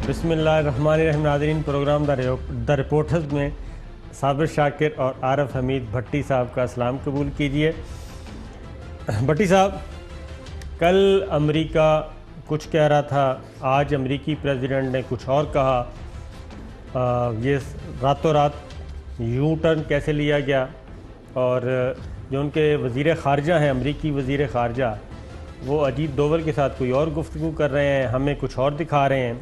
بسم اللہ الرحمن الرحیم. ناظرین، پروگرام دا رپورٹرز میں صابر شاکر اور عارف حمید بھٹی صاحب کا سلام قبول کیجئے. بھٹی صاحب، کل امریکہ کچھ کہہ رہا تھا، آج امریکی پریزیڈنٹ نے کچھ اور کہا. یہ راتوں رات یوں ٹرن کیسے لیا گیا؟ اور جو ان کے وزیر خارجہ ہیں، امریکی وزیر خارجہ، وہ اجیت ڈوول کے ساتھ کوئی اور گفتگو کر رہے ہیں، ہمیں کچھ اور دکھا رہے ہیں.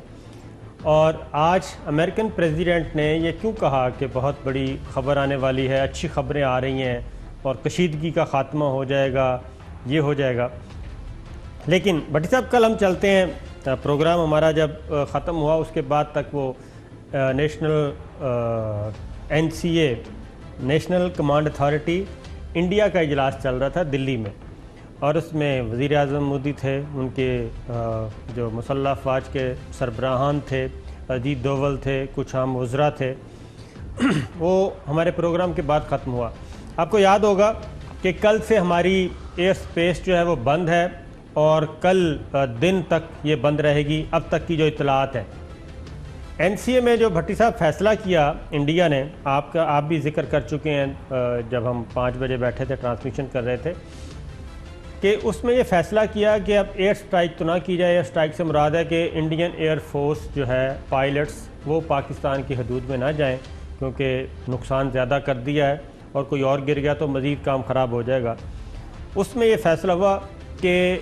اور آج امریکن پریزیڈنٹ نے یہ کیوں کہا کہ بہت بڑی خبر آنے والی ہے، اچھی خبریں آ رہی ہیں اور کشیدگی کا خاتمہ ہو جائے گا، یہ ہو جائے گا. لیکن بھٹی صاحب، کل ہم چلتے ہیں، پروگرام ہمارا جب ختم ہوا اس کے بعد تک وہ national NCA national command authority India کا اجلاس چل رہا تھا دلی میں، اور اس میں وزیر اعظم مودی تھے، ان کے جو مسلح افواج کے سربراہان تھے، اجیت ڈوول تھے، کچھ عام وزراء تھے. وہ ہمارے پروگرام کے بعد ختم ہوا. آپ کو یاد ہوگا کہ کل سے ہماری ایئر سپیس جو ہے وہ بند ہے، اور کل دن تک یہ بند رہے گی اب تک کی جو اطلاعات ہیں. NCA میں جو بھٹی صاحب فیصلہ کیا انڈیا نے، آپ بھی ذکر کر چکے ہیں جب ہم 5 بجے بیٹھے تھے، ٹرانسمیشن کر رہے تھے، کہ اس میں یہ فیصلہ کیا کہ اب ایئر سٹرائک تو نہ کی جائے. ایئر سٹرائک سے مراد ہے کہ انڈین ایئر فورس جو ہے، پائلٹس، وہ پاکستان کی حدود میں نہ جائیں، کیونکہ نقصان زیادہ کر دیا ہے اور کوئی اور گر گیا تو مزید کام خراب ہو جائے گا. اس میں یہ فیصلہ ہوا کہ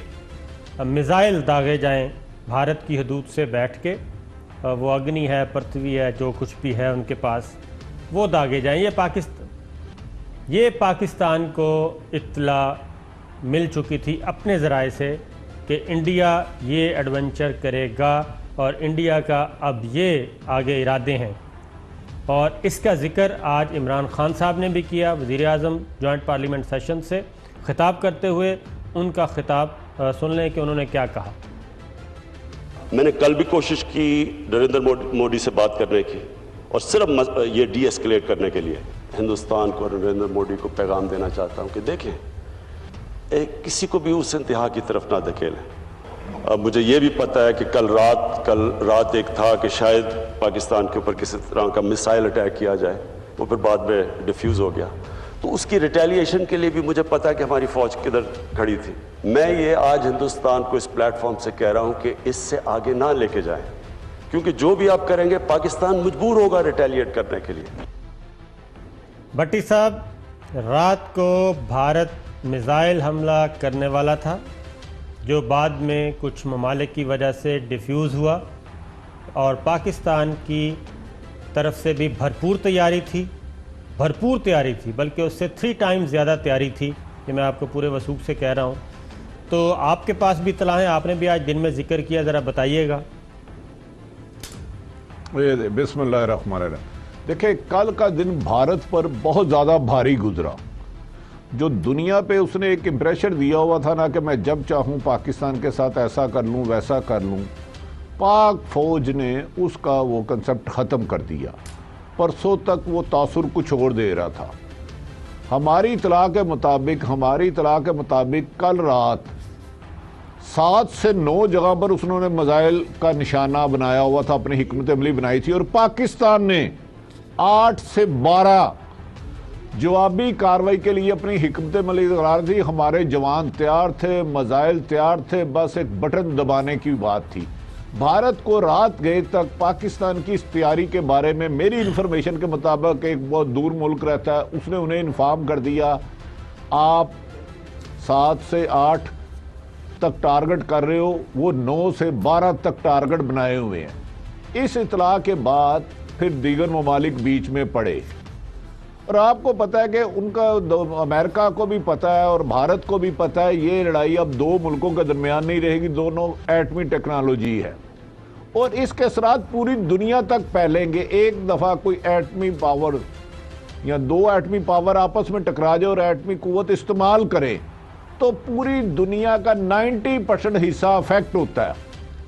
میزائل داغے جائیں بھارت کی حدود سے بیٹھ کے، وہ اگنی ہے، پرتھوی ہے، جو کچھ بھی ہے ان کے پاس، وہ داغے جائیں. یہ پاکستان کو اطلاع مل چکی تھی اپنے ذرائع سے کہ انڈیا یہ ایڈونچر کرے گا، اور انڈیا کا اب یہ آگے ارادے ہیں. اور اس کا ذکر آج عمران خان صاحب نے بھی کیا، وزیر اعظم جوائنٹ پارلیمنٹ سیشن سے خطاب کرتے ہوئے. ان کا خطاب سن لیں کہ انہوں نے کیا کہا. میں نے کل بھی کوشش کی نریندر مودی سے بات کرنے کی، اور صرف یہ ڈی ایسکلیٹ کرنے کے لیے ہندوستان کو اور نریندر مودی کو پیغام دینا چاہتا ہوں کہ دیکھیں، کسی کو بھی اس انتہا کی طرف نہ دھکیلیں. اب مجھے یہ بھی پتہ ہے کہ کل رات ایک تھا کہ شاید پاکستان کے اوپر کسی طرح کا میسائل اٹیک کیا جائے، وہ پھر بعد میں ڈیفیوز ہو گیا. تو اس کی ریٹیلیشن کے لیے بھی مجھے پتہ ہے کہ ہماری فوج کدھر کھڑی تھی. میں یہ آج ہندوستان کو اس پلیٹ فارم سے کہہ رہا ہوں کہ اس سے آگے نہ لے کے جائیں، کیونکہ جو بھی آپ کریں گے پاکستان مجبور ہوگا ریٹیلیٹ کرنے کے لیے. بھٹی صاحب، رات کو بھارت میزائل حملہ کرنے والا تھا، جو بعد میں کچھ ممالک کی وجہ سے ڈیفیوز ہوا، اور پاکستان کی طرف سے بھی بھرپور تیاری تھی، بلکہ اس سے 3 ٹائمز زیادہ تیاری تھی، کہ میں آپ کو پورے وثوق سے کہہ رہا ہوں. تو آپ کے پاس بھی اطلاع ہے، آپ نے بھی آج دن میں ذکر کیا، ذرا بتائیے گا. بسم اللہ الرحمن الرحیم. دیکھیں، کل کا دن بھارت پر بہت زیادہ بھاری گزرا. جو دنیا پہ اس نے ایک امپریشر دیا ہوا تھا نا کہ میں جب چاہوں پاکستان کے ساتھ ایسا کر لوں ویسا کر لوں، پاک فوج نے اس کا وہ کنسپٹ ختم کر دیا. پرسوں تک وہ تاثر کچھ اور دے رہا تھا. ہماری اطلاع کے مطابق کل رات 7 سے 9 جگہ پر اس نے میزائل کا نشانہ بنایا ہوا تھا، اپنی حکمت عملی بنائی تھی، اور پاکستان نے 8 سے 12 جوابی کارروائی کے لیے اپنی حکمت عملی قرار دی. ہمارے جوان تیار تھے، میزائل تیار تھے، بس ایک بٹن دبانے کی بات تھی. بھارت کو رات گئے تک پاکستان کی اس تیاری کے بارے میں میری انفارمیشن کے مطابق ایک بہت دور ملک رہتا ہے، اس نے انہیں انفارم کر دیا آپ 7 سے 8 تک ٹارگٹ کر رہے ہو، وہ 9 سے 12 تک ٹارگٹ بنائے ہوئے ہیں. اس اطلاع کے بعد پھر دیگر ممالک بیچ میں پڑے، اور آپ کو پتہ ہے کہ ان کا امریکہ کو بھی پتہ ہے اور بھارت کو بھی پتہ ہے یہ لڑائی اب 2 ملکوں کے درمیان نہیں رہے گی، دونوں ایٹمی ٹیکنالوجی ہے، اور اس کے اثرات پوری دنیا تک پھیلیں گے. ایک دفعہ کوئی ایٹمی پاور یا 2 ایٹمی پاور آپس میں ٹکرا جائے اور ایٹمی قوت استعمال کرے تو پوری دنیا کا 90% حصہ افیکٹ ہوتا ہے.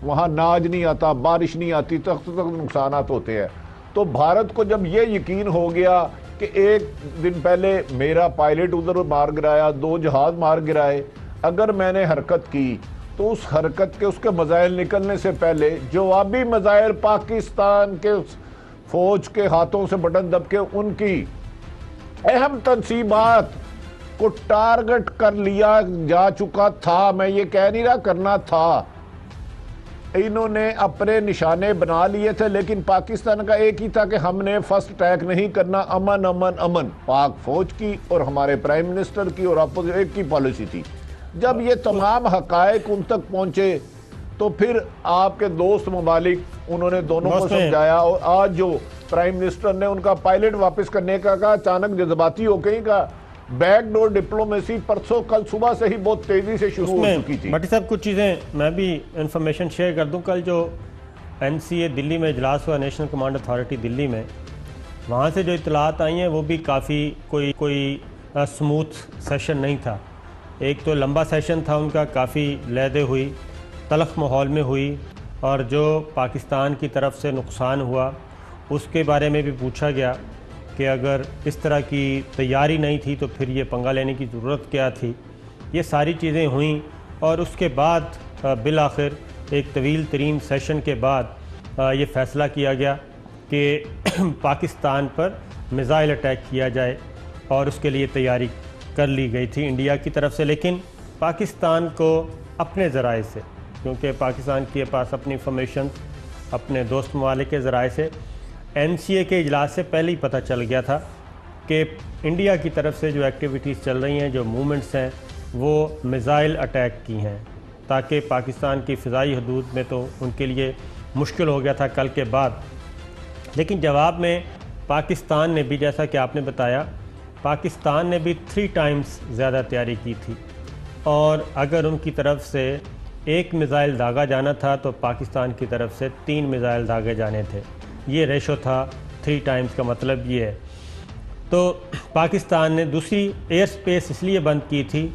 وہاں ناج نہیں آتا، بارش نہیں آتی، تخت نقصانات ہوتے ہیں. تو بھارت کو جب یہ یقین ہو گیا کہ ایک دن پہلے میرا پائلٹ ادھر مار گرایا، 2 جہاز مار گرائے، اگر میں نے حرکت کی تو اس حرکت کے اس کے میزائل نکلنے سے پہلے جوابی میزائل پاکستان کے فوج کے ہاتھوں سے بٹن دب کے ان کی اہم تنصیبات کو ٹارگٹ کر لیا جا چکا تھا. میں یہ کہہ نہیں رہا کرنا تھا, انہوں نے اپنے نشانے بنا لیے تھے, لیکن پاکستان کا ایک ہی تھا کہ ہم نے فرسٹ اٹیک نہیں کرنا, امن امن امن. پاک فوج کی اور ہمارے پرائم منسٹر کی اور اپوزیشن ایک کی پالیسی تھی. جب یہ تمام حقائق ان تک پہنچے تو پھر آپ کے دوست ممالک انہوں نے دونوں کو سمجھایا, اور آج جو پرائم منسٹر نے ان کا پائلٹ واپس کرنے کا کہا, اچانک جذباتی ہو گئی کا بیک ڈور ڈپلومیسی پرسوں کل صبح سے ہی بہت تیزی سے شروع ہو چکی تھی. بھٹی صاحب کچھ چیزیں میں بھی انفارمیشن شیئر کر دوں. کل جو NCA دلی میں اجلاس ہوا, نیشنل کمانڈ اتھارٹی دلی میں, وہاں سے جو اطلاعات آئی ہیں وہ بھی کافی کوئی سموتھ سیشن نہیں تھا. ایک تو لمبا سیشن تھا ان کا, کافی لیدے ہوئی, تلخ ماحول میں ہوئی, اور جو پاکستان کی طرف سے نقصان ہوا اس کے بارے میں بھی پوچھا گیا کہ اگر اس طرح کی تیاری نہیں تھی تو پھر یہ پنگا لینے کی ضرورت کیا تھی. یہ ساری چیزیں ہوئیں, اور اس کے بعد بالآخر ایک طویل ترین سیشن کے بعد یہ فیصلہ کیا گیا کہ پاکستان پر میزائل اٹیک کیا جائے, اور اس کے لیے تیاری کر لی گئی تھی انڈیا کی طرف سے. لیکن پاکستان کو اپنے ذرائع سے, کیونکہ پاکستان کے پاس اپنی انفارمیشن اپنے دوست ممالک کے ذرائع سے NCA کے اجلاس سے پہلے ہی پتہ چل گیا تھا کہ انڈیا کی طرف سے جو ایکٹیویٹیز چل رہی ہیں, جو موومنٹس ہیں, وہ میزائل اٹیک کی ہیں, تاکہ پاکستان کی فضائی حدود میں تو ان کے لیے مشکل ہو گیا تھا کل کے بعد. لیکن جواب میں پاکستان نے بھی, جیسا کہ آپ نے بتایا, پاکستان نے بھی 3 ٹائمز زیادہ تیاری کی تھی, اور اگر ان کی طرف سے ایک میزائل داغا جانا تھا تو پاکستان کی طرف سے 3 میزائل داغے جانے تھے. یہ ریشو تھا 3 ٹائمز کا مطلب یہ ہے. تو پاکستان نے دوسری ایئر سپیس اس لیے بند کی تھی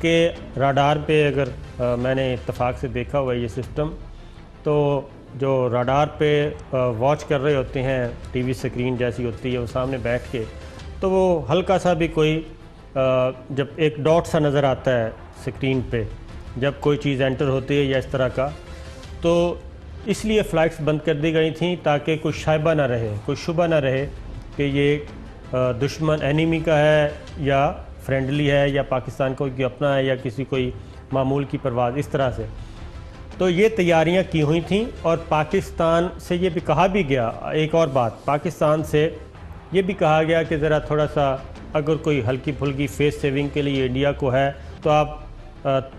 کہ راڈار پہ, اگر میں نے اتفاق سے دیکھا ہوا یہ سسٹم, تو جو راڈار پہ واچ کر رہے ہوتے ہیں, ٹی وی سکرین جیسی ہوتی ہے, وہ سامنے بیٹھ کے, تو وہ ہلکا سا بھی کوئی جب ایک ڈاٹ سا نظر آتا ہے سکرین پہ جب کوئی چیز انٹر ہوتی ہے یا اس طرح کا, تو اس لیے فلائٹس بند کر دی گئی تھیں تاکہ کوئی شائبہ نہ رہے, کوئی شبہ نہ رہے کہ یہ دشمن اینیمی کا ہے یا فرینڈلی ہے, یا پاکستان کو کوئی اپنا ہے, یا کسی کوئی معمول کی پرواز, اس طرح سے. تو یہ تیاریاں کی ہوئی تھیں, اور پاکستان سے یہ بھی کہا بھی گیا, ایک اور بات, پاکستان سے یہ بھی کہا گیا کہ ذرا تھوڑا سا اگر کوئی ہلکی پھلکی فیس سیونگ کے لیے انڈیا کو ہے تو آپ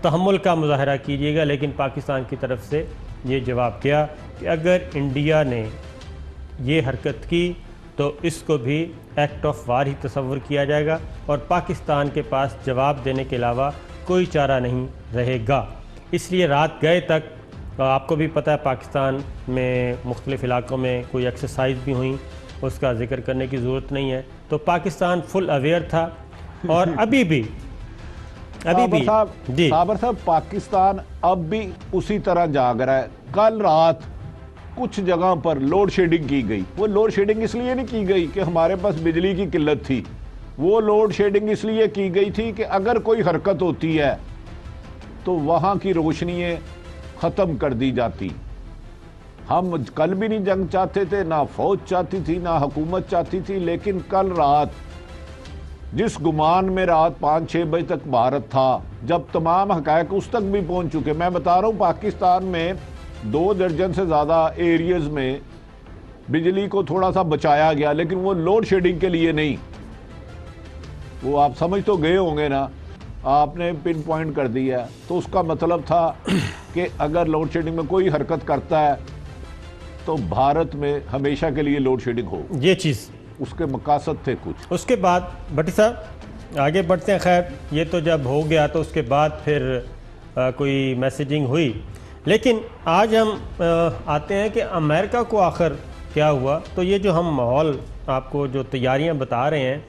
تحمل کا مظاہرہ کیجیے گا. لیکن پاکستان کی طرف سے یہ جواب کیا کہ اگر انڈیا نے یہ حرکت کی تو اس کو بھی ایکٹ آف وار ہی تصور کیا جائے گا, اور پاکستان کے پاس جواب دینے کے علاوہ کوئی چارہ نہیں رہے گا. اس لیے رات گئے تک, آپ کو بھی پتہ ہے پاکستان میں مختلف علاقوں میں کوئی ایکسرسائز بھی ہوئیں, اس کا ذکر کرنے کی ضرورت نہیں ہے. تو پاکستان فل اویئر تھا, اور ابھی بھی جی صابر صاحب, پاکستان اب بھی اسی طرح جاگ رہا ہے. کل رات کچھ جگہ پر لوڈ شیڈنگ کی گئی. وہ لوڈ شیڈنگ اس لیے نہیں کی گئی کہ ہمارے پاس بجلی کی قلت تھی, وہ لوڈ شیڈنگ اس لیے کی گئی تھی کہ اگر کوئی حرکت ہوتی ہے تو وہاں کی روشنییں ختم کر دی جاتی. ہم کل بھی نہیں جنگ چاہتے تھے, نہ فوج چاہتی تھی, نہ حکومت چاہتی تھی, لیکن کل رات جس گمان میں رات 5-6 بجے تک بھارت تھا, جب تمام حقائق اس تک بھی پہنچ چکے. میں بتا رہا ہوں پاکستان میں 2 درجن سے زیادہ ایریز میں بجلی کو تھوڑا سا بچایا گیا, لیکن وہ لوڈ شیڈنگ کے لیے نہیں. وہ آپ سمجھ تو گئے ہوں گے نا, آپ نے پن پوائنٹ کر دیا. تو اس کا مطلب تھا کہ اگر لوڈ شیڈنگ میں کوئی حرکت کرتا ہے تو بھارت میں ہمیشہ کے لیے لوڈ شیڈنگ ہو. یہ چیز اس کے مقاصد تھے کچھ. اس کے بعد بھٹی صاحب آگے بڑھتے ہیں. خیر یہ تو جب ہو گیا تو اس کے بعد پھر کوئی میسیجنگ ہوئی, لیکن آج ہم آتے ہیں کہ امریکہ کو آخر کیا ہوا. تو یہ جو ہم ماحول آپ کو جو تیاریاں بتا رہے ہیں,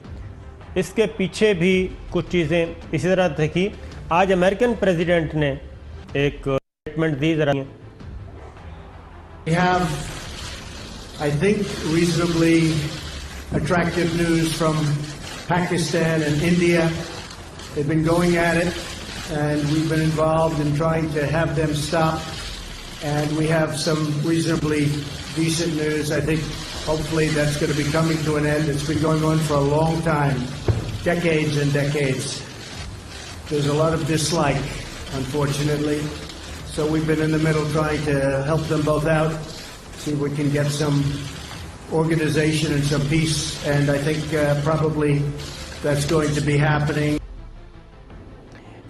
اس کے پیچھے بھی کچھ چیزیں اسی طرح تھیں. آج امریکن پریزیڈنٹ نے ایک اسٹیٹمنٹ دی. ذرا We have, I think, reasonably attractive news from Pakistan and India. They've been going at it and we've been involved in trying to have them stop. And we have some reasonably decent news. I think hopefully that's going to be coming to an end. It's been going on for a long time, decades and decades. There's a lot of dislike, unfortunately. So we've been in the middle trying to help them both out, see if we can get some organization and some peace. And I think probably that's going to be happening.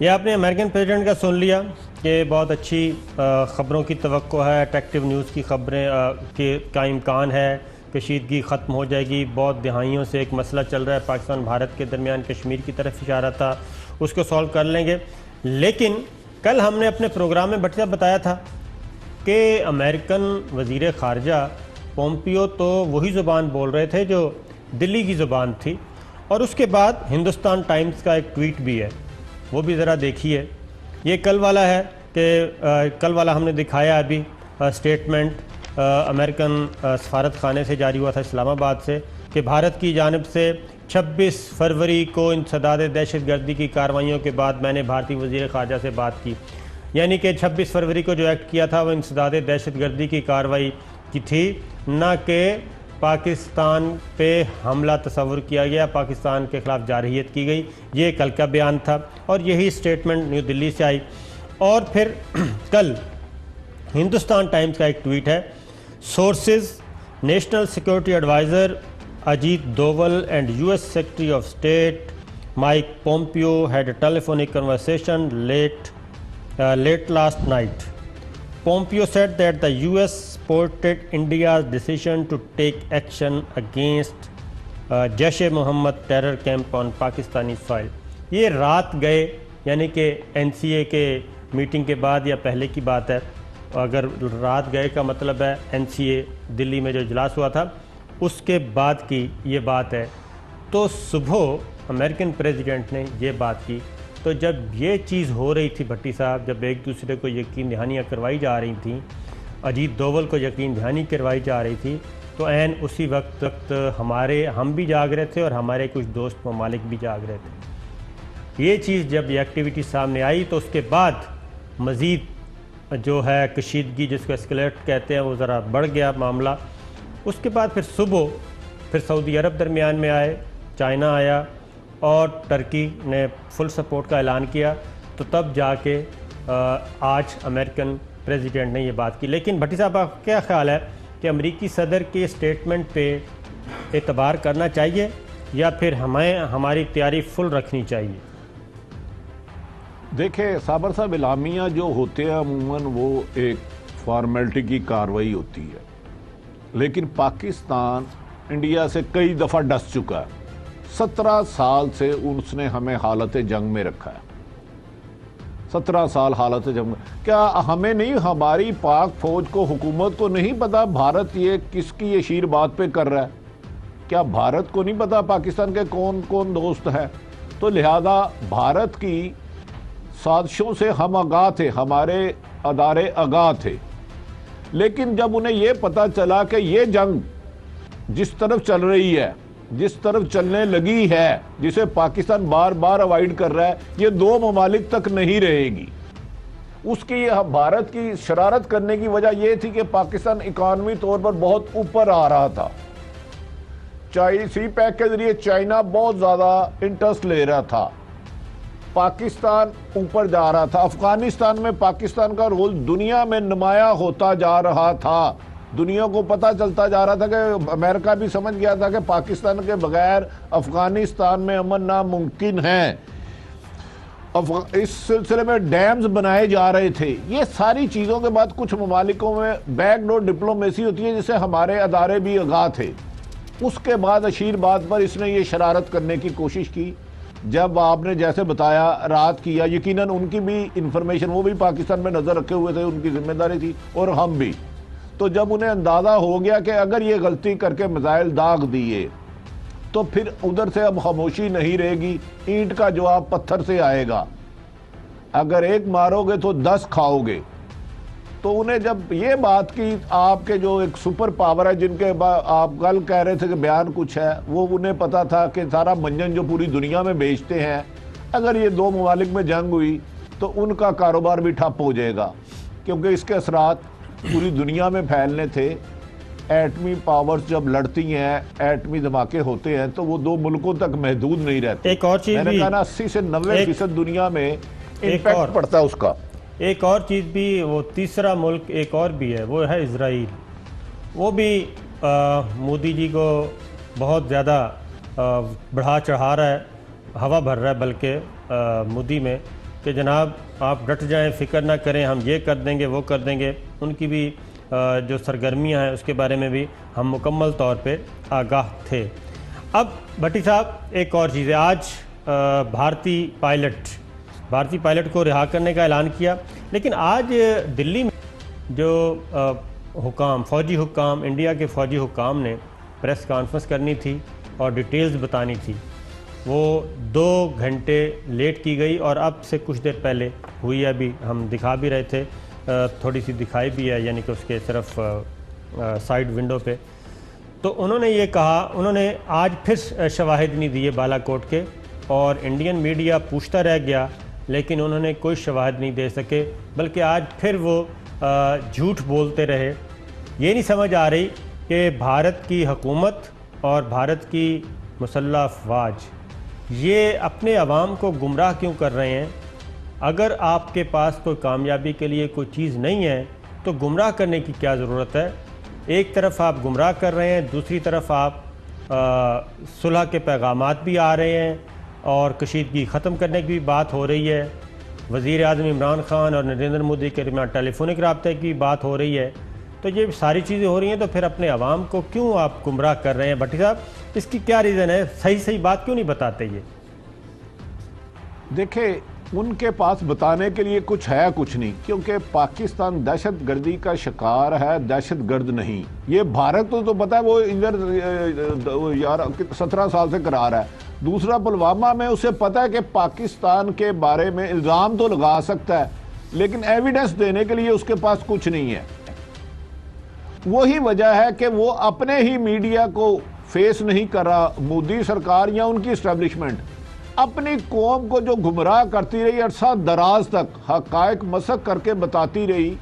یہ آپ نے American president کا سن لیا کہ بہت اچھی خبروں کی توقع ہے، اٹریکٹیو نیوز کی خبریں کا امکان ہے، کشیدگی ختم ہو جائے گی. بہت دہائیوں سے ایک مسئلہ چل رہا ہے پاکستان بھارت کے درمیان، کشمیر کی طرف اشارہ تھا، اس کو سولو کر لیں گے. لیکن کل ہم نے اپنے پروگرام میں بٹیا بتایا تھا کہ امریکن وزیر خارجہ پومپیو تو وہی زبان بول رہے تھے جو دلی کی زبان تھی. اور اس کے بعد ہندوستان ٹائمز کا ایک ٹویٹ بھی ہے، وہ بھی ذرا دیکھیے. یہ کل والا ہے کہ کل والا ہم نے دکھایا ابھی سٹیٹمنٹ امریکن سفارت خانے سے جاری ہوا تھا اسلام آباد سے، کہ بھارت کی جانب سے 26 فروری کو انسداد دہشت گردی کی کارروائیوں کے بعد میں نے بھارتی وزیر خارجہ سے بات کی. یعنی کہ 26 فروری کو جو ایکٹ کیا تھا وہ انسداد دہشت گردی کی کارروائی کی تھی، نہ کہ پاکستان پہ حملہ تصور کیا گیا، پاکستان کے خلاف جارحیت کی گئی. یہ کل کا بیان تھا اور یہی سٹیٹمنٹ نیو دلی سے آئی. اور پھر کل ہندوستان ٹائمز کا ایک ٹویٹ ہے، sources national security adviser Ajit Doval and US Secretary of State Mike Pompeo had a telephonic conversation late last night. Pompeo said that the US supported India's decision to take action against Jaish-e-Mohammed terror camp on Pakistani soil. یہ رات گئے، یعنی کہ NCA کے meeting کے بعد یا پہلے کی بات ہے. اگر رات گئے کا مطلب ہے NCA دلی میں جو اجلاس ہوا تھا اس کے بعد کی یہ بات ہے. تو صبح امریکن پریزیڈنٹ نے یہ بات کی. تو جب یہ چیز ہو رہی تھی بھٹی صاحب، جب ایک دوسرے کو یقین دہانیاں کروائی جا رہی تھیں، اجیت دوول کو یقین دہانی کروائی جا رہی تھی، تو عین اسی وقت ہم بھی جاگ رہے تھے اور ہمارے کچھ دوست ممالک بھی جاگ رہے تھے. یہ چیز جب یہ ایکٹیویٹی سامنے آئی تو اس کے بعد مزید جو ہے کشیدگی جس کو اسکلیٹ کہتے ہیں وہ ذرا بڑھ گیا معاملہ. اس کے بعد پھر صبح پھر سعودی عرب درمیان میں آئے، چائنا آیا اور ٹرکی نے فل سپورٹ کا اعلان کیا. تو تب جا کے آج امریکن پریزیڈنٹ نے یہ بات کی. لیکن بھٹی صاحب آپ کا کیا خیال ہے کہ امریکی صدر کے اسٹیٹمنٹ پہ اعتبار کرنا چاہیے یا پھر ہمیں ہماری تیاری فل رکھنی چاہیے؟ دیکھیں صابر صاحب، اعلامیہ جو ہوتے ہیں عموماً وہ ایک فارمیلٹی کی کارروائی ہوتی ہے، لیکن پاکستان انڈیا سے کئی دفعہ ڈس چکا ہے. 17 سال سے اس نے ہمیں حالت جنگ میں رکھا ہے. 17 سال حالت جنگ میں. کیا ہمیں نہیں، ہماری پاک فوج کو، حکومت کو نہیں پتا بھارت یہ کس کی یہ شیر بات پہ کر رہا ہے؟ کیا بھارت کو نہیں پتا پاکستان کے کون کون دوست ہیں؟ تو لہذا بھارت کی سازشوں سے ہم آگاہ تھے، ہمارے ادارے آگاہ تھے. لیکن جب انہیں یہ پتا چلا کہ یہ جنگ جس طرف چل رہی ہے، جس طرف چلنے لگی ہے، جسے پاکستان بار بار اوائڈ کر رہا ہے، یہ 2 ممالک تک نہیں رہے گی. اس کی بھارت کی شرارت کرنے کی وجہ یہ تھی کہ پاکستان اکانومی طور پر بہت اوپر آ رہا تھا. سی پیک کے ذریعے چائنا بہت زیادہ انٹرسٹ لے رہا تھا، پاکستان اوپر جا رہا تھا. افغانستان میں پاکستان کا رول دنیا میں نمایاں ہوتا جا رہا تھا. دنیا کو پتہ چلتا جا رہا تھا کہ امریکہ بھی سمجھ گیا تھا کہ پاکستان کے بغیر افغانستان میں امن ناممکن ہے. اس سلسلے میں ڈیمز بنائے جا رہے تھے. یہ ساری چیزوں کے بعد کچھ ممالکوں میں بیک ڈور ڈپلومیسی ہوتی ہے جس سے ہمارے ادارے بھی آگاہ تھے. اس کے بعد اشیر بات پر اس نے یہ شرارت کرنے کی کوشش کی. جب آپ نے جیسے بتایا رات کیا، یقیناً ان کی بھی انفارمیشن، وہ بھی پاکستان میں نظر رکھے ہوئے تھے، ان کی ذمہ داری تھی اور ہم بھی. تو جب انہیں اندازہ ہو گیا کہ اگر یہ غلطی کر کے میزائل داغ دیے تو پھر ادھر سے اب خاموشی نہیں رہے گی. اینٹ کا جواب پتھر سے آئے گا. اگر ایک مارو گے تو 10 کھاؤ گے. تو انہیں جب یہ بات کی، آپ کے جو ایک سپر پاور ہے جن کے آپ کل کہہ رہے تھے کہ بیان کچھ ہے، وہ انہیں پتا تھا کہ سارا منجن جو پوری دنیا میں بیچتے ہیں، اگر یہ 2 ممالک میں جنگ ہوئی تو تو ان کا کاروبار بھی ٹھپ ہو جائے گا، کیونکہ اس کے اثرات پوری دنیا میں پھیلنے تھے۔ ایٹمی پاورز جب لڑتی ہیں، ایٹمی دھماکے ہوتے ہیں تو وہ 2 ملکوں تک محدود نہیں رہتے۔ ایک اور چیز میں نے بھی، کہا نا 80 سے 90% دنیا میں امپیکٹ پڑتا ہے اس کا۔ ایک اور چیز بھی، وہ تیسرا ملک ایک اور بھی ہے، وہ ہے اسرائیل۔ وہ بھی مودی جی کو بہت زیادہ بڑھا چڑھا رہا ہے، ہوا بھر رہا ہے بلکہ مودی میں، کہ جناب آپ ڈٹ جائیں، فکر نہ کریں، ہم یہ کر دیں گے، وہ کر دیں گے۔ ان کی بھی جو سرگرمیاں ہیں اس کے بارے میں بھی ہم مکمل طور پہ آگاہ تھے۔ اب بھٹی صاحب ایک اور چیز ہے، آج بھارتی پائلٹ کو رہا کرنے کا اعلان کیا، لیکن آج دلی میں جو فوجی حکام، انڈیا کے فوجی حکام نے پریس کانفرنس کرنی تھی اور ڈیٹیلز بتانی تھی، وہ 2 گھنٹے لیٹ کی گئی، اور اب سے کچھ دیر پہلے ہوئی ہے، ابھی ہم دکھا بھی رہے تھے، تھوڑی سی دکھائی بھی ہے، یعنی کہ اس کے صرف سائیڈ ونڈو پہ۔ تو انہوں نے یہ کہا، انہوں نے آج پھر شواہد نہیں دیے بالا کوٹ کے، اور انڈین میڈیا پوچھتا رہ گیا لیکن انہوں نے کوئی شواہد نہیں دے سکے، بلکہ آج پھر وہ جھوٹ بولتے رہے۔ یہ نہیں سمجھ آ رہی کہ بھارت کی حکومت اور بھارت کی مسلح افواج یہ اپنے عوام کو گمراہ کیوں کر رہے ہیں؟ اگر آپ کے پاس کوئی کامیابی کے لیے کوئی چیز نہیں ہے تو گمراہ کرنے کی کیا ضرورت ہے؟ ایک طرف آپ گمراہ کر رہے ہیں، دوسری طرف آپ صلح کے پیغامات بھی آ رہے ہیں اور کشیدگی ختم کرنے کی بھی بات ہو رہی ہے۔ وزیر اعظم عمران خان اور نریندر مودی کے درمیان ٹیلی فونک رابطے کی بات ہو رہی ہے۔ تو یہ ساری چیزیں ہو رہی ہیں تو پھر اپنے عوام کو کیوں آپ گمراہ کر رہے ہیں؟ بھٹی صاحب اس کی کیا ریزن ہے؟ صحیح بات کیوں نہیں بتاتے؟ یہ دیکھیں، ان کے پاس بتانے کے لیے کچھ ہے کچھ نہیں، کیونکہ پاکستان دہشت گردی کا شکار ہے، دہشت گرد نہیں۔ یہ بھارت تو پتہ ہے وہ ادھر 17 سال سے کرا رہا ہے۔ دوسرا، پلوامہ میں اسے پتہ ہے کہ پاکستان کے بارے میں الزام تو لگا سکتا ہے لیکن ایویڈنس دینے کے لیے اس کے پاس کچھ نہیں ہے۔ وہی وجہ ہے کہ وہ اپنے ہی میڈیا کو فیس نہیں کر رہا، مودی سرکار یا ان کی اسٹیبلشمنٹ اپنی قوم کو جو گمراہ کرتی رہی، عرصہ دراز تک حقائق مسخ کر کے بتاتی رہی۔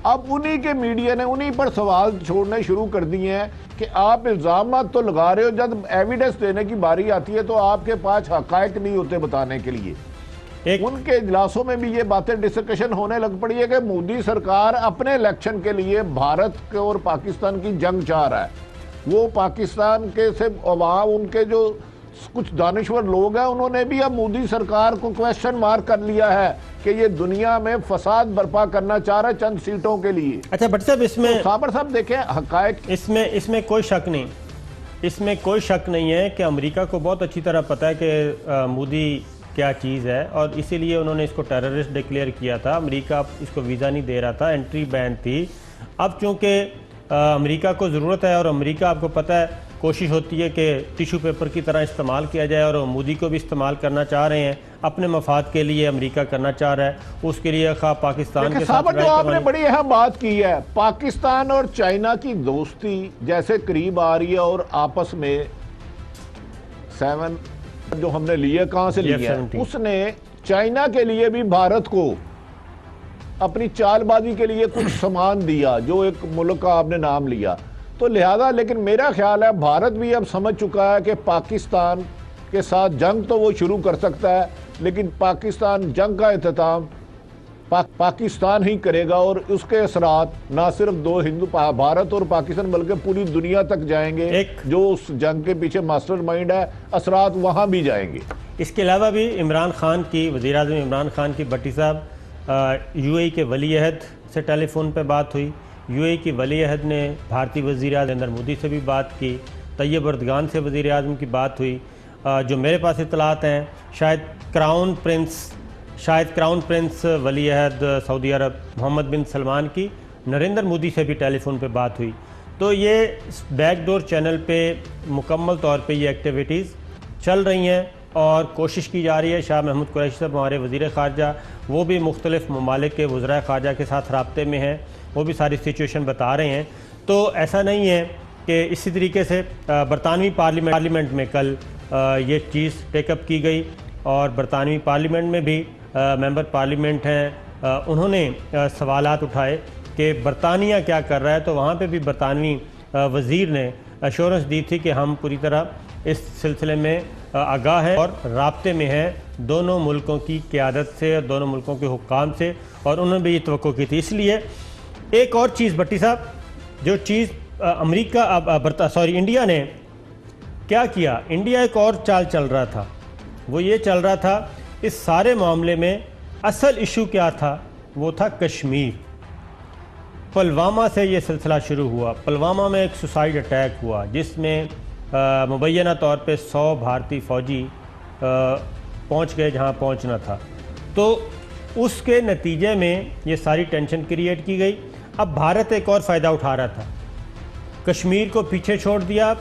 اب انہی کے میڈیا نے انہی پر سوال چھوڑنے شروع کر دیے ہیں کہ آپ الزامات تو لگا رہے ہو، جب ایویڈنس دینے کی باری آتی ہے تو آپ کے پاس حقائق نہیں ہوتے بتانے کے لیے۔ ان کے اجلاسوں میں بھی یہ باتیں ڈسکشن ہونے لگ پڑی ہے کہ مودی سرکار اپنے الیکشن کے لیے بھارت اور پاکستان کی جنگ چاہ رہا ہے۔ وہ پاکستان کے سے عوام، ان کے جو کچھ دانشور لوگ ہیں، انہوں نے بھی اب مودی سرکار کو کویسچن مارک کر لیا ہے کہ یہ دنیا میں فساد برپا کرنا چاہ رہا ہے چند سیٹوں کے لیے۔ اچھا بھٹی صاحب، اس میں صابر صاحب دیکھیں حقائق، اس میں کوئی شک نہیں، اس میں کوئی شک نہیں ہے کہ امریکہ کو بہت اچھی طرح پتہ ہے کہ مودی کیا چیز ہے، اور اسی لیے انہوں نے اس کو ٹیررسٹ ڈکلیئر کیا تھا۔ امریکہ اس کو ویزا نہیں دے رہا تھا، انٹری بین تھی۔ اب چونکہ امریکہ کو ضرورت ہے، اور امریکہ آپ کو پتہ ہے کوشش ہوتی ہے کہ ٹیشو پیپر کی طرح استعمال کیا جائے، اور مودی کو بھی استعمال کرنا چاہ رہے ہیں اپنے مفاد کے لیے، امریکہ کرنا چاہ رہا ہے اس کے لیے خواہ پاکستان کے ساتھ۔ جو آپ نے بڑی اہم بات کی ہے، پاکستان اور چائنا کی دوستی جیسے قریب آ رہی ہے، اور آپس میں 7 جو ہم نے لیے کہاں سے لیا، اس نے چائنا کے لیے بھی بھارت کو اپنی چال بازی کے لیے کچھ سامان دیا، جو ایک ملک کا آپ نے نام لیا۔ تو لہذا لیکن میرا خیال ہے بھارت بھی اب سمجھ چکا ہے کہ پاکستان کے ساتھ جنگ تو وہ شروع کر سکتا ہے، لیکن پاکستان جنگ کا اختتام پاکستان ہی کرے گا، اور اس کے اثرات نہ صرف بھارت اور پاکستان بلکہ پوری دنیا تک جائیں گے۔ جو اس جنگ کے پیچھے ماسٹر مائنڈ ہے، اثرات وہاں بھی جائیں گے۔ اس کے علاوہ بھی عمران خان کی، وزیر اعظم عمران خان کی بھٹی صاحب یو اے کے ولی عہد سے ٹیلی فون پہ بات ہوئی۔ یو اے کی ولی عہد نے بھارتی وزیر اعظم نریندر مودی سے بھی بات کی، طیب اردگان سے وزیر اعظم کی بات ہوئی۔ جو میرے پاس اطلاعات ہیں، شاید کراؤن پرنس ولی عہد سعودی عرب محمد بن سلمان کی نریندر مودی سے بھی ٹیلی فون پہ بات ہوئی۔ تو یہ بیک ڈور چینل پہ مکمل طور پہ یہ ایکٹیویٹیز چل رہی ہیں اور کوشش کی جا رہی ہے۔ شاہ محمود قریشی صاحب ہمارے وزیر خارجہ، وہ بھی مختلف ممالک کے وزرائے خارجہ کے ساتھ رابطے میں ہیں، وہ بھی ساری سچویشن بتا رہے ہیں۔ تو ایسا نہیں ہے کہ اسی طریقے سے برطانوی پارلیمنٹ میں کل یہ چیز ٹیک اپ کی گئی، اور برطانوی پارلیمنٹ میں بھی ممبر پارلیمنٹ ہیں انہوں نے سوالات اٹھائے کہ برطانیہ کیا کر رہا ہے، تو وہاں پہ بھی برطانوی وزیر نے ایشورنس دی تھی کہ ہم پوری طرح اس سلسلے میں آگاہ ہیں اور رابطے میں ہیں دونوں ملکوں کی قیادت سے اور دونوں ملکوں کے حکام سے، اور انہوں نے بھی یہ توقع کی تھی۔ اس لیے ایک اور چیز بھٹی صاحب، جو چیز انڈیا نے کیا کیا، انڈیا ایک اور چال چل رہا تھا، وہ یہ چل رہا تھا اس سارے معاملے میں اصل ایشو کیا تھا، وہ تھا کشمیر۔ پلوامہ سے یہ سلسلہ شروع ہوا، پلوامہ میں ایک سوسائڈ اٹیک ہوا جس میں مبینہ طور پہ 100 بھارتی فوجی پہنچ گئے جہاں پہنچنا تھا، تو اس کے نتیجے میں یہ ساری ٹینشن کریٹ کی گئی۔ اب بھارت ایک اور فائدہ اٹھا رہا تھا، کشمیر کو پیچھے چھوڑ دیا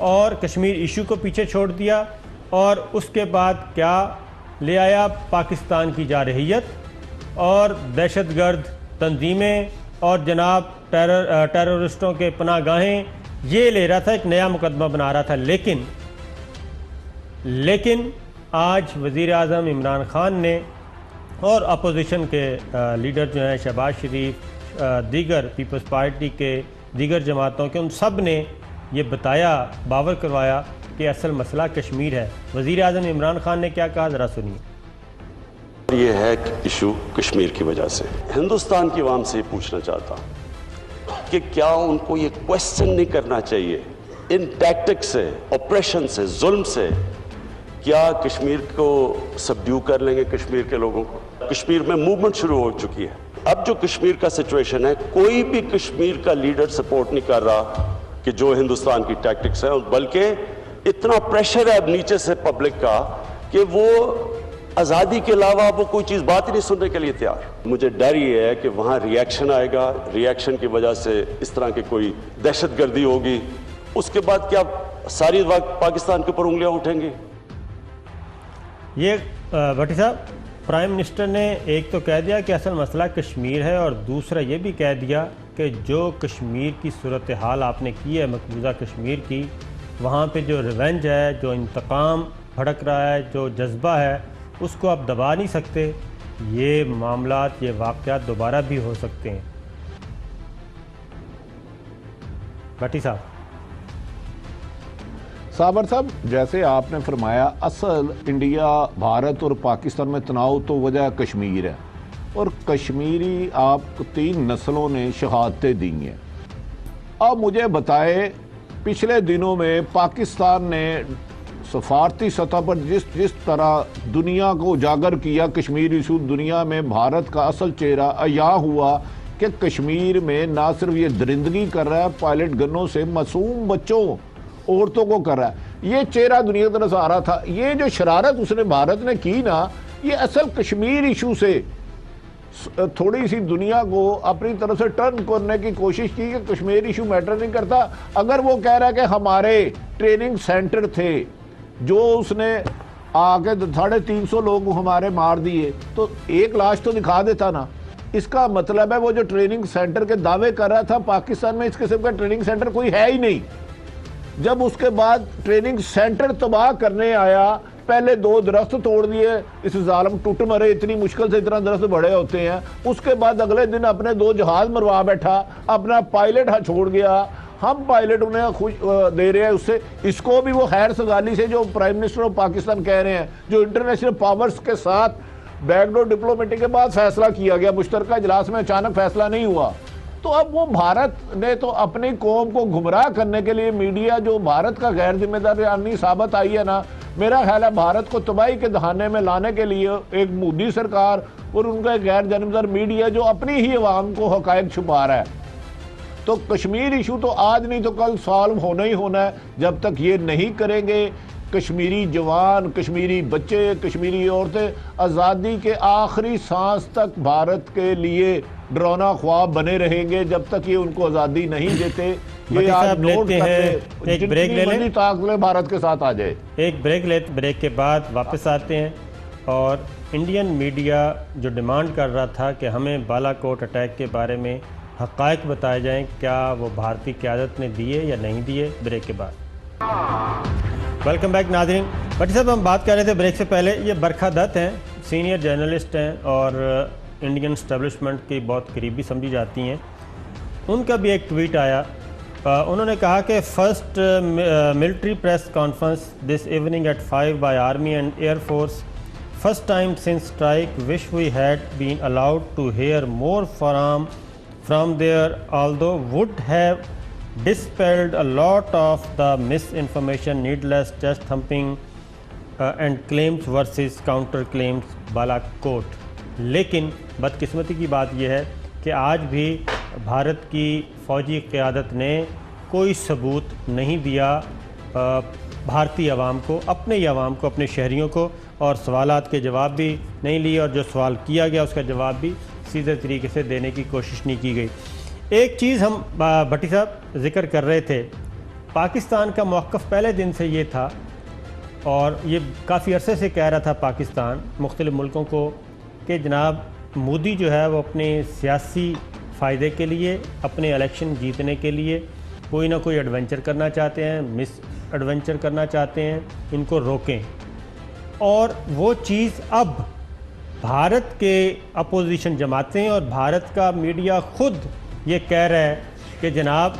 اور کشمیر ایشو کو پیچھے چھوڑ دیا، اور اس کے بعد کیا لے آیا، پاکستان کی جارحیت اور دہشت گرد تنظیمیں اور جناب ٹیررسٹوں کے پناہ گاہیں، یہ لے رہا تھا، ایک نیا مقدمہ بنا رہا تھا۔ لیکن آج وزیر اعظم عمران خان نے اور اپوزیشن کے لیڈر جو ہیں شہباز شریف، دیگر پیپلز پارٹی کے دیگر جماعتوں کے، ان سب نے یہ بتایا، باور کروایا کہ اصل مسئلہ کشمیر ہے۔ وزیر اعظم عمران خان نے کیا کہا، ذرا سنیے۔ یہ ہے ایشو کشمیر کی وجہ سے ہندوستان کی عوام سے یہ پوچھنا چاہتا ہوں کہ کیا ان کو یہ کویسچن نہیں کرنا چاہیے ان ٹیکٹک سے، آپریشن سے، ظلم سے، کیا کشمیر کو سبڈیو کر لیں گے کشمیر کے لوگوں کو؟ کشمیر میں موومنٹ شروع ہو چکی ہے۔ اب جو کشمیر کا سچویشن ہے، کوئی بھی کشمیر کا لیڈر سپورٹ نہیں کر رہا کہ جو ہندوستان کی ٹیکٹکس ہیں، بلکہ اتنا پریشر ہے اب نیچے سے پبلک کا کہ وہ آزادی کے علاوہ وہ کوئی چیز بات ہی نہیں سننے کے لیے تیار۔ مجھے ڈر یہ ہے کہ وہاں ریاکشن آئے گا، ریاکشن کی وجہ سے اس طرح کی کوئی دہشت گردی ہوگی، اس کے بعد کیا ساری وقت پاکستان کے اوپر انگلیاں اٹھیں گی؟ یہ بھٹی صاحب، پرائم منسٹر نے ایک تو کہہ دیا کہ اصل مسئلہ کشمیر ہے، اور دوسرا یہ بھی کہہ دیا کہ جو کشمیر کی صورتحال آپ نے کی ہے مقبوضہ کشمیر کی، وہاں پہ جو ریونج ہے، جو انتقام بھڑک رہا ہے، جو جذبہ ہے، اس کو آپ دبا نہیں سکتے، یہ معاملات، یہ واقعات دوبارہ بھی ہو سکتے ہیں۔ بھٹی صاحب صابر صاحب، جیسے آپ نے فرمایا، اصل انڈیا، بھارت اور پاکستان میں تناؤ تو وجہ کشمیر ہے، اور کشمیری آپ 3 نسلوں نے شہادتیں دی ہیں۔ اب مجھے بتائے، پچھلے دنوں میں پاکستان نے سفارتی سطح پر جس طرح دنیا کو اجاگر کیا کشمیر ایشو، دنیا میں بھارت کا اصل چہرہ عیاں ہوا کہ کشمیر میں نہ صرف یہ درندگی کر رہا ہے پائلٹ گنوں سے، معصوم بچوں، عورتوں کو کر رہا ہے، یہ چہرہ دنیا کی طرف سے آ رہا تھا۔ یہ جو شرارت اس نے بھارت نے کی نا، یہ اصل کشمیر ایشو سے تھوڑی سی دنیا کو اپنی طرف سے ٹرن کرنے کی کوشش کی کہ کشمیر ایشو میٹر نہیں کرتا۔ اگر وہ کہہ رہا ہے کہ ہمارے ٹریننگ سینٹر تھے جو اس نے آ کے 350 لوگ ہمارے مار دیے، تو ایک لاش تو دکھا دیتا نا۔ اس کا مطلب ہے وہ جو ٹریننگ سینٹر کے دعوے کر رہا تھا، پاکستان میں اس قسم کا ٹریننگ سینٹر کوئی ہے ہی نہیں۔ جب اس کے بعد ٹریننگ سینٹر تباہ کرنے آیا، پہلے 2 درخت توڑ دیے، اس ظالم ٹوٹ مرے، اتنی مشکل سے اتنا درخت بڑے ہوتے ہیں۔ اس کے بعد اگلے دن اپنے 2 جہاز مروا بیٹھا، اپنا پائلٹ چھوڑ گیا۔ ہم پائلٹ انہیں خوش دے رہے ہیں اس سے، اس کو بھی وہ خیر سگالی سے جو پرائم منسٹر آف پاکستان کہہ رہے ہیں، جو انٹرنیشنل پاورز کے ساتھ بیک ڈور ڈپلومیٹی کے بعد فیصلہ کیا گیا، مشترکہ اجلاس میں اچانک فیصلہ نہیں ہوا۔ تو اب وہ بھارت نے تو اپنی قوم کو گمراہ کرنے کے لیے میڈیا جو بھارت کا غیر ذمہ دارانہ ثابت آئی ہے نا، میرا خیال ہے بھارت کو تباہی کے دہانے میں لانے کے لیے ایک مودی سرکار اور ان کا غیر جانبدار میڈیا جو اپنی ہی عوام کو حقائق چھپا رہا ہے۔ تو کشمیر ایشو تو آج نہیں تو کل سالو ہونا ہی ہونا ہے۔ جب تک یہ نہیں کریں گے، کشمیری جوان، کشمیری بچے، کشمیری عورتیں آزادی کے آخری سانس تک بھارت کے لیے ڈرانا خواب بنے رہیں گے، جب تک یہ ان کو آزادی نہیں دیتے۔ یہ آج نوٹ کرتے، جتنی مرضی طاقت بھارت کے ساتھ آ جائے۔ ایک بریک کے بعد واپس آتے ہیں، اور انڈین میڈیا جو ڈیمانڈ کر رہا تھا کہ ہمیں بالا کوٹ اٹیک کے بارے میں حقائق بتائے جائیں، کیا وہ بھارتی قیادت نے دیے یا نہیں دیے؟ بریک کے بعد ویلکم بیک ناظرین۔ بھٹی صاحب، ہم بات کر رہے تھے بریک سے پہلے، یہ برکھا دت ہیں سینئر جرنلسٹ ہیں اور انڈین اسٹیبلشمنٹ کی بہت قریبی سمجھی جاتی ہیں. ان کا بھی ایک ٹویٹ آیا. انہوں نے کہا کہ first military press conference this evening at 5 by army and air force. First time since strike, wish we had been allowed to hear more from there, although would have dispelled a lot of the misinformation, needless chest thumping and claims versus counter claims Balakot. لیکن بدقسمتی کی بات یہ ہے کہ آج بھی بھارت کی فوجی قیادت نے کوئی ثبوت نہیں دیا بھارتی عوام کو، اپنے ہی عوام کو، اپنے شہریوں کو، اور سوالات کے جواب بھی نہیں لیے، اور جو سوال کیا گیا اس کا جواب بھی سیدھے طریقے سے دینے کی کوشش نہیں کی گئی. ایک چیز ہم بھٹی صاحب ذکر کر رہے تھے، پاکستان کا موقف پہلے دن سے یہ تھا، اور یہ کافی عرصے سے کہہ رہا تھا پاکستان مختلف ملکوں کو، کہ جناب مودی جو ہے وہ اپنے سیاسی فائدے کے لیے، اپنے الیکشن جیتنے کے لیے کوئی نہ کوئی ایڈونچر کرنا چاہتے ہیں، مس ایڈونچر کرنا چاہتے ہیں، ان کو روکیں. اور وہ چیز اب بھارت کے اپوزیشن جماعتیں اور بھارت کا میڈیا خود یہ کہہ رہا ہے کہ جناب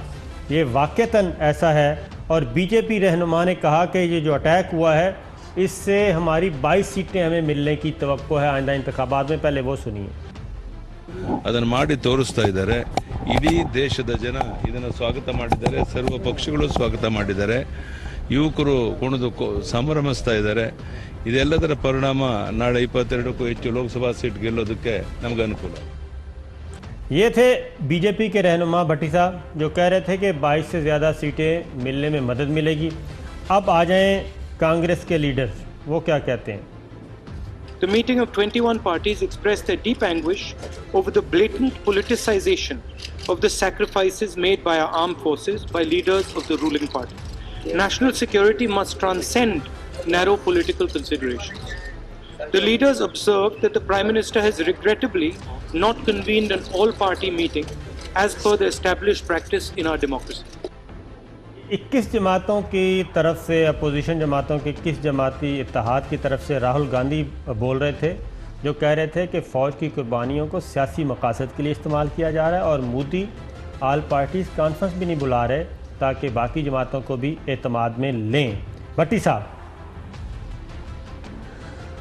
یہ واقعتاً ایسا ہے. اور بی جے پی رہنما نے کہا کہ یہ جو اٹیک ہوا ہے اس سے ہماری 22 سیٹیں ہمیں ملنے کی توقع ہے آئندہ انتخابات میں. پہلے وہ سنیے. ಅದನ್ನು ಮಾಡಿ ತೋರಿಸ್ತಾ ಇದ್ದಾರೆ. ಇಡೀ ದೇಶದ ಜನ ಇದನ್ನು ಸ್ವಾಗತ ಮಾಡಿದ್ದಾರೆ, ಸರ್ವ ಪಕ್ಷಗಳು ಸ್ವಾಗತ ಮಾಡಿದ್ದಾರೆ, ಯುವಕರು ಕುಣಿದು ಸಂಭ್ರಮಿಸ್ತಾ ಇದ್ದಾರೆ. ಇದೆಲ್ಲದರ ಪರಿಣಾಮ ನಾಳೆ 22ಕ್ಕೂ ಹೆಚ್ಚು ಲೋಕಸಭಾ ಸೀಟ್ ಗೆಲ್ಲೋದಕ್ಕೆ ನಮಗೆ ಅನುಕೂಲ. یہ تھے بی جے پی کے رہنما بھٹی صاحب جو کہہ رہے تھے کہ 22 سے زیادہ سیٹیں ملنے میں مدد ملے گی. اب آ جائیں کانگریس کے لیڈرز، وہ کیا کہتے ہیں. The meeting of 21 parties expressed their deep anguish over the blatant politicization of the sacrifices made by our armed forces by leaders of the ruling party. National security must transcend narrow political considerations. The leaders observed that the Prime Minister has regrettably not convened an all-party meeting as per the established practice in our democracy. 21 جماعتوں کی طرف سے، opposition جماعتوں کے 21 جماعتی اتحاد کی طرف سے راہل گاندھی بول رہے تھے، جو کہہ رہے تھے کہ فوج کی قربانیوں کو سیاسی مقاصد کے لیے استعمال کیا جا رہا ہے، اور مودی آل پارٹیز کانفرنس بھی نہیں بلا رہے تاکہ باقی جماعتوں کو بھی اعتماد میں لیں. بھٹی صاحب.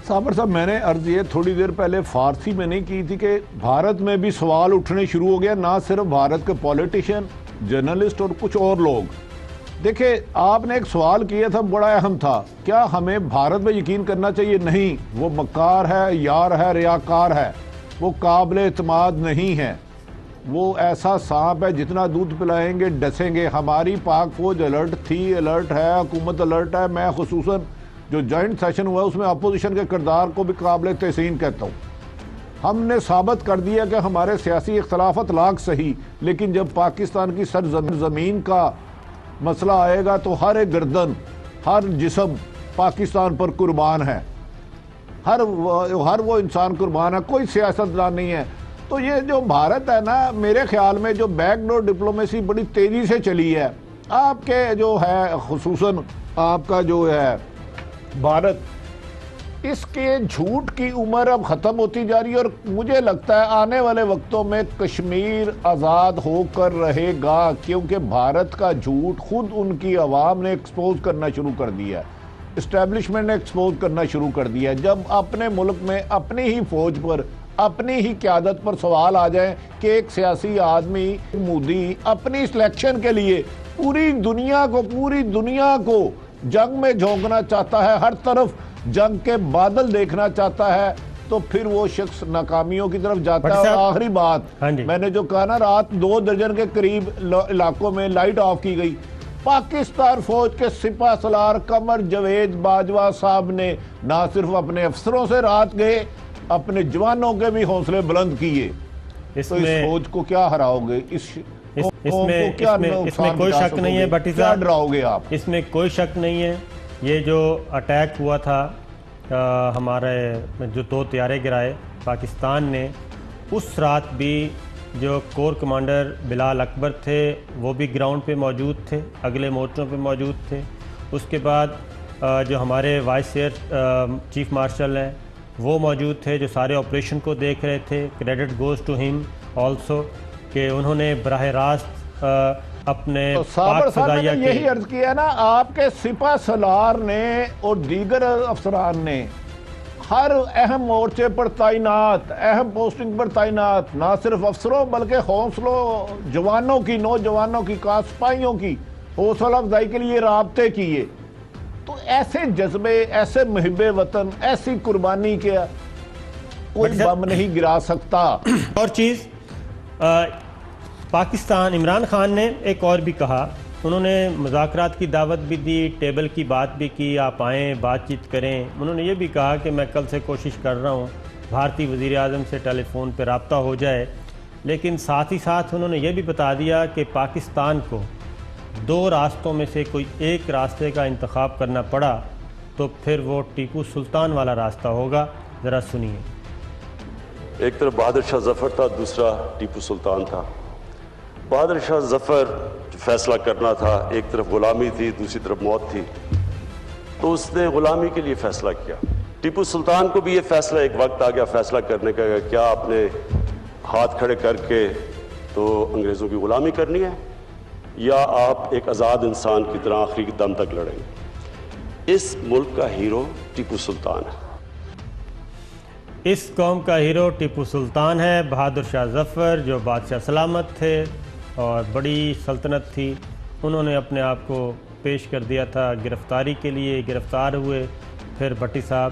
صابر صاحب، میں نے عرض یہ تھوڑی دیر پہلے فارسی میں نہیں کی تھی کہ بھارت میں بھی سوال اٹھنے شروع ہو گیا، نہ صرف بھارت کے پولیٹیشین، جرنلسٹ اور کچھ اور لوگ. دیکھیں، آپ نے ایک سوال کیا تھا، بڑا اہم تھا، کیا ہمیں بھارت میں یقین کرنا چاہیے؟ نہیں، وہ مکار ہے، یار ہے، ریاکار ہے، وہ قابل اعتماد نہیں ہے، وہ ایسا سانپ ہے جتنا دودھ پلائیں گے ڈسیں گے. ہماری پاک فوج الرٹ تھی، الرٹ ہے، حکومت الرٹ ہے. میں خصوصاً جو جوائنٹ سیشن ہوا اس میں اپوزیشن کے کردار کو بھی قابل تحسین کہتا ہوں. ہم نے ثابت کر دیا کہ ہمارے سیاسی اختلافات لاکھ صحیح، لیکن جب پاکستان کی سرزمین کا مسئلہ آئے گا تو ہر ایک گردن، ہر جسم پاکستان پر قربان ہے، ہر وہ انسان قربان ہے، کوئی سیاستدان نہیں ہے. تو یہ جو بھارت ہے نا، میرے خیال میں جو بیک ڈور ڈپلومیسی بڑی تیزی سے چلی ہے آپ کے، جو ہے خصوصاً آپ کا جو ہے بھارت، اس کے جھوٹ کی عمر اب ختم ہوتی جا رہی ہے. اور مجھے لگتا ہے آنے والے وقتوں میں کشمیر آزاد ہو کر رہے گا، کیونکہ بھارت کا جھوٹ خود ان کی عوام نے ایکسپوز کرنا شروع کر دیا ہے، اسٹیبلشمنٹ نے ایکسپوز کرنا شروع کر دیا ہے. جب اپنے ملک میں اپنی ہی فوج پر، اپنی ہی قیادت پر سوال آ جائیں کہ ایک سیاسی آدمی مودی اپنی سلیکشن کے لیے پوری دنیا کو جنگ میں جھونکنا چاہتا ہے، ہر طرف جنگ کے بادل دیکھنا چاہتا ہے، تو پھر وہ شخص ناکامیوں کی طرف جاتا ہے. اور آخری بات میں نے جو کہا نا، رات 2 درجن کے قریب علاقوں میں لائٹ آف کی گئی. پاکستان فوج کے سپہ سالار قمر جاوید باجوہ صاحب نے نہ صرف اپنے افسروں سے رات گئے، اپنے جوانوں کے بھی حوصلے بلند کیے. تو اس فوج کو کیا ہراؤ گے؟ اس میں کوئی شک نہیں ہے بھٹی کیا صاحب، ڈراؤ گے آپ؟ اس میں کوئی شک نہیں ہے. یہ جو اٹیک ہوا تھا، ہمارے جو 2 طیارے گرائے پاکستان نے، اس رات بھی جو کور کمانڈر بلال اکبر تھے وہ بھی گراؤنڈ پہ موجود تھے، اگلے مورچوں پہ موجود تھے. اس کے بعد جو ہمارے وائس ایئر چیف مارشل ہیں وہ موجود تھے جو سارے آپریشن کو دیکھ رہے تھے. کریڈٹ گوز ٹو ہم آلسو کہ انہوں نے براہ راست اپنے صابر صاحب نے یہی عرض کیا نا، آپ کے سپہ سالار نے اور دیگر افسران نے ہر اہم مورچے پر تعینات، اہم پوسٹنگ پر تعینات، نہ صرف افسروں بلکہ حوصلوں جوانوں کی، نوجوانوں کی، کاسپائیوں کی حوصلہ افزائی کے لیے رابطے کیے. تو ایسے جذبے، ایسے محب وطن، ایسی قربانی کے کوئی بم نہیں گرا سکتا. اور چیز پاکستان، عمران خان نے ایک اور بھی کہا، انہوں نے مذاکرات کی دعوت بھی دی، ٹیبل کی بات بھی کی، آپ آئیں بات چیت کریں. انہوں نے یہ بھی کہا کہ میں کل سے کوشش کر رہا ہوں بھارتی وزیر اعظم سے ٹیلی فون پہ رابطہ ہو جائے. لیکن ساتھ ہی ساتھ انہوں نے یہ بھی بتا دیا کہ پاکستان کو 2 راستوں میں سے کوئی ایک راستے کا انتخاب کرنا پڑا تو پھر وہ ٹیپو سلطان والا راستہ ہوگا. ذرا سنیے. ایک طرف بہادر شاہ ظفر تھا، دوسرا ٹیپو سلطان تھا. بہادر شاہ ظفر جو فیصلہ کرنا تھا، ایک طرف غلامی تھی، دوسری طرف موت تھی، تو اس نے غلامی کے لیے فیصلہ کیا. ٹیپو سلطان کو بھی یہ فیصلہ، ایک وقت آ گیا فیصلہ کرنے کا، کیا آپ نے ہاتھ کھڑے کر کے تو انگریزوں کی غلامی کرنی ہے یا آپ ایک آزاد انسان کی طرح آخری دم تک لڑیں گے. اس ملک کا ہیرو ٹیپو سلطان ہے. اس قوم کا ہیرو ٹیپو سلطان ہے. بہادر شاہ ظفر جو بادشاہ سلامت تھے اور بڑی سلطنت تھی، انہوں نے اپنے آپ کو پیش کر دیا تھا گرفتاری کے لیے، گرفتار ہوئے. پھر بھٹی صاحب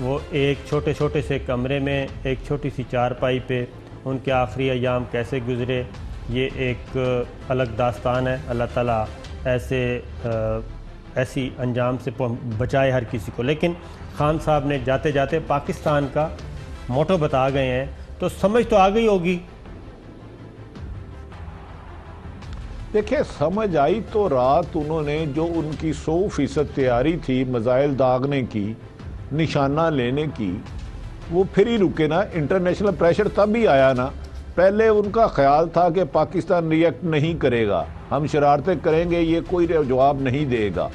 وہ ایک چھوٹے سے کمرے میں ایک چھوٹی سی چارپائی پہ ان کے آخری ایام کیسے گزرے، یہ ایک الگ داستان ہے. اللہ تعالیٰ ایسی انجام سے بچائے ہر کسی کو. لیکن خان صاحب نے جاتے جاتے پاکستان کا موٹو بتا گئے ہیں، تو سمجھ تو آ گئی ہوگی. دیکھیں سمجھ آئی تو رات انہوں نے جو ان کی 100% تیاری تھی میزائل داغنے کی، نشانہ لینے کی، وہ پھر ہی رکے نا. انٹرنیشنل پریشر تب ہی آیا نا. پہلے ان کا خیال تھا کہ پاکستان ریئیکٹ نہیں کرے گا، ہم شرارتیں کریں گے یہ کوئی جواب نہیں دے گا،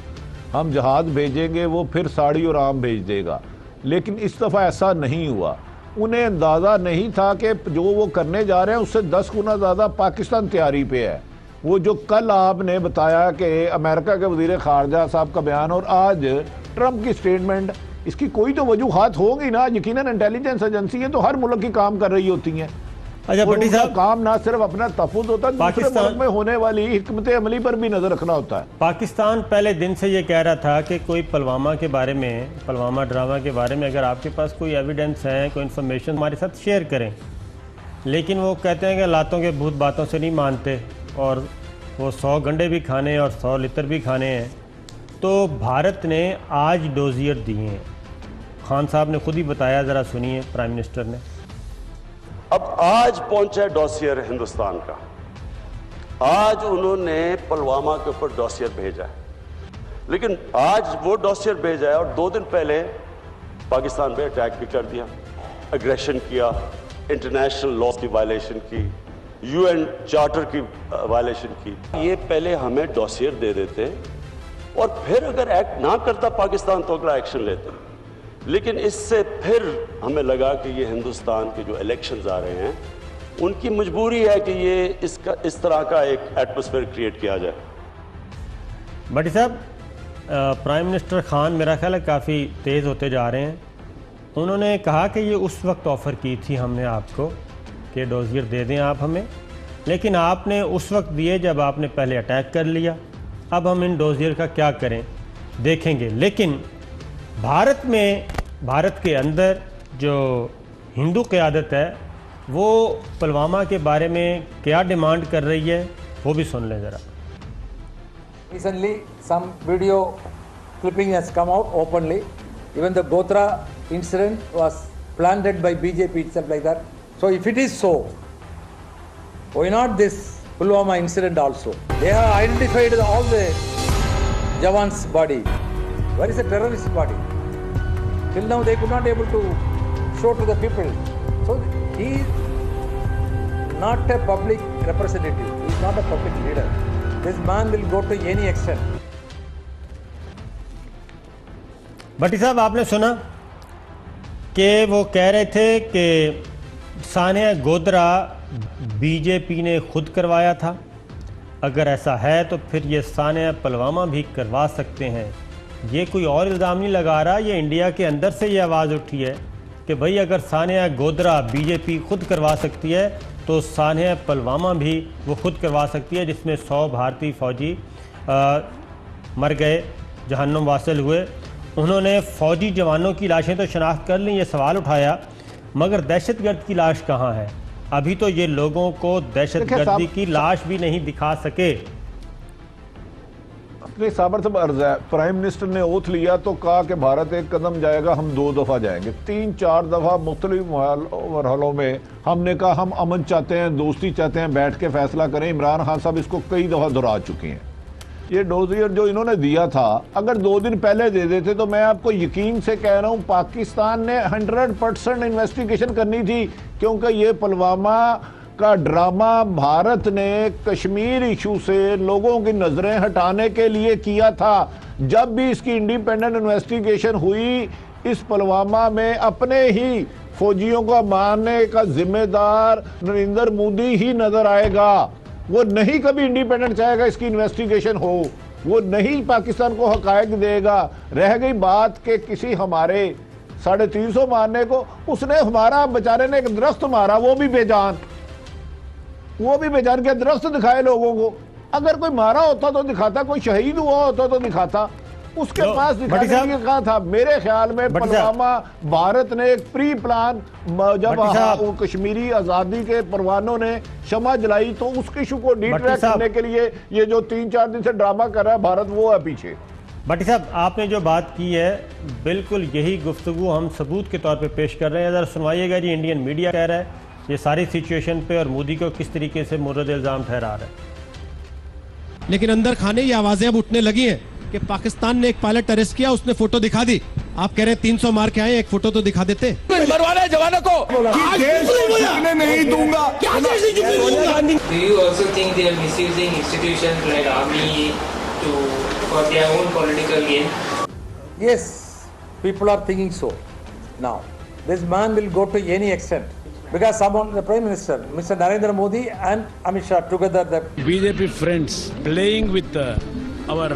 ہم جہاز بھیجیں گے وہ پھر ساڑی اور آم بھیج دے گا. لیکن اس دفعہ ایسا نہیں ہوا. انہیں اندازہ نہیں تھا کہ جو وہ کرنے جا رہے ہیں اس سے 10 گنا زیادہ پاکستان تیاری پہ ہے. وہ جو کل آپ نے بتایا کہ امریکہ کے وزیر خارجہ صاحب کا بیان اور آج ٹرمپ کی سٹیٹمنٹ، اس کی کوئی تو وجوہات ہوں گی نا. یقیناً انٹیلیجنس ایجنسی ہیں تو ہر ملک کی کام کر رہی ہوتی ہیں. اچھا بھٹی صاحب، کام نہ صرف اپنا تحفظ ہوتا ہے، دوسرے ملک میں ہونے والی حکمت عملی پر بھی نظر رکھنا ہوتا ہے. پاکستان پہلے دن سے یہ کہہ رہا تھا کہ کوئی پلوامہ کے بارے میں، پلوامہ ڈرامہ کے بارے میں اگر آپ کے پاس کوئی ایویڈنس ہے، کوئی انفارمیشن ہمارے ساتھ شیئر کریں. لیکن وہ کہتے ہیں کہ لاتوں کے بھوت باتوں سے نہیں مانتے، اور وہ 100 گنڈے بھی کھانے اور 100 لتر بھی کھانے ہیں. تو بھارت نے آج ڈوزیئر دیے ہیں. خان صاحب نے خود ہی بتایا، ذرا سنیے پرائم منسٹر نے. اب آج پہنچا ہے ڈوسیئر ہندوستان کا. آج انہوں نے پلوامہ کے اوپر ڈوسیئر بھیجا ہے، لیکن آج وہ ڈوسیئر بھیجا ہے اور 2 دن پہلے پاکستان پہ اٹیک بھی کر دیا، اگریشن کیا، انٹرنیشنل لاز کی وائلیشن کی، UN چارٹر کی وائلیشن کی. یہ پہلے ہمیں ڈوسیئر دے دیتے اور پھر اگر ایکٹ نہ کرتا پاکستان تو اگلا ایکشن لیتے. لیکن اس سے پھر ہمیں لگا کہ یہ ہندوستان کے جو الیکشنز آ رہے ہیں ان کی مجبوری ہے کہ یہ اس طرح کا ایک ایٹماسفیئر کریٹ کیا جائے. بھٹی صاحب، پرائم منسٹر خان میرا خیال ہے کافی تیز ہوتے جا رہے ہیں. انہوں نے کہا کہ یہ اس وقت آفر کی تھی ہم نے آپ کو کہ ڈوزیئر دے دیں آپ ہمیں، لیکن آپ نے اس وقت دیے جب آپ نے پہلے اٹیک کر لیا. اب ہم ان ڈوزیئر کا کیا کریں دیکھیں گے. لیکن بھارت کے اندر جو ہندو قیادت ہے وہ پلوامہ کے بارے میں کیا ڈیمانڈ کر رہی ہے وہ بھی سن لیں ذرا. Recently, some video clipping has come out openly. Even the Gotra incident was planted by BJP itself like that. So if it is so, why not this Pulwama incident also? They have identified all the Jawan's body. Where is the terrorist body? Till now they could not able to show to the people. So he is not a public representative. He is not a public leader. This man will go to any extent. بھٹی صاحب، آپ نے سنا کہ وہ کہہ رہے تھے کہ سانحہ گودرا بی جے پی نے خود کروایا تھا. اگر ایسا ہے تو پھر یہ سانحہ پلوامہ بھی کروا سکتے ہیں. یہ کوئی اور الزام نہیں لگا رہا, یہ انڈیا کے اندر سے یہ آواز اٹھی ہے کہ بھئی اگر سانحہ گودرا بی جے پی خود کروا سکتی ہے تو سانحہ پلوامہ بھی وہ خود کروا سکتی ہے, جس میں 100 بھارتی فوجی مر گئے, جہنم واصل ہوئے. انہوں نے فوجی جوانوں کی لاشیں تو شناخت کر لیں, یہ سوال اٹھایا مگر دہشت گرد کی لاش کہاں ہے؟ ابھی تو یہ لوگوں کو دہشت گردی کی لاش بھی نہیں دکھا سکے. اپنے صابر صاحب عرض ہے, پرائم منسٹر نے اوتھ لیا تو کہا کہ بھارت ایک قدم جائے گا, ہم 2 دفعہ جائیں گے. 3-4 دفعہ مختلف مرحلوں میں ہم نے کہا ہم امن چاہتے ہیں, دوستی چاہتے ہیں, بیٹھ کے فیصلہ کریں. عمران خان صاحب اس کو کئی دفعہ دہرا چکے ہیں. یہ ڈوزیر جو انہوں نے دیا تھا اگر 2 دن پہلے دے دیتے تو میں آپ کو یقین سے کہہ رہا ہوں پاکستان نے 100% انویسٹیگیشن کرنی تھی, کیونکہ یہ پلوامہ کا ڈرامہ بھارت نے کشمیر ایشو سے لوگوں کی نظریں ہٹانے کے لیے کیا تھا. جب بھی اس کی انڈیپینڈنٹ انویسٹیگیشن ہوئی, اس پلوامہ میں اپنے ہی فوجیوں کا مارنے کا ذمہ دار نریندر مودی ہی نظر آئے گا. وہ نہیں کبھی انڈیپینڈنٹ چاہے گا اس کی انویسٹیگیشن ہو, وہ نہیں پاکستان کو حقائق دے گا. رہ گئی بات کہ کسی ہمارے 350 مارنے کو, اس نے ہمارا بیچارے نے ایک درخت مارا, وہ بھی بے جان کے درخت دکھائے لوگوں کو. اگر کوئی مارا ہوتا تو دکھاتا, کوئی شہید ہوا ہوتا تو دکھاتا, اس کے پاس دکھانے کے لیے کہا تھا. میرے خیال میں پلوامہ بھارت نے ایک پری پلان, جب کشمیری آزادی کے پروانوں نے شمع جلائی تو اس کے ایشو کو ڈیٹریکٹ کرنے کے لیے یہ جو 3-4 دن سے ڈرامہ کر رہا ہے بھارت, وہ ہے پیچھے. بھٹی صاحب آپ نے جو بات کی ہے بالکل یہی گفتگو ہم ثبوت کے طور پہ پیش کر رہے ہیں. ذرا سنوائیے گا جی, انڈین میڈیا کہہ رہا ہے یہ ساری سچویشن پہ اور مودی کو کس طریقے سے مورد الزام ٹھہرا رہا ہے. لیکن اندر کھانے یہ آوازیں اب اٹھنے لگی ہیں کہ پاکستان نے ایک پائلٹ اریسٹ کیا, اس نے فوٹو دکھا دی. آپ کہہ رہے ہیں 300 مار کے آئے, ایک فوٹو تو دکھا دیتے. مروانا ہے جوانوں کو, نہیں دوں گا. Do you also think they are misusing institutions like army for their own political gain? Yes, people are thinking so. Now, this man will go to any extent. Because someone, the Prime Minister, Mr. Narendra Modi and Amit Shah together, the BJP friends playing with our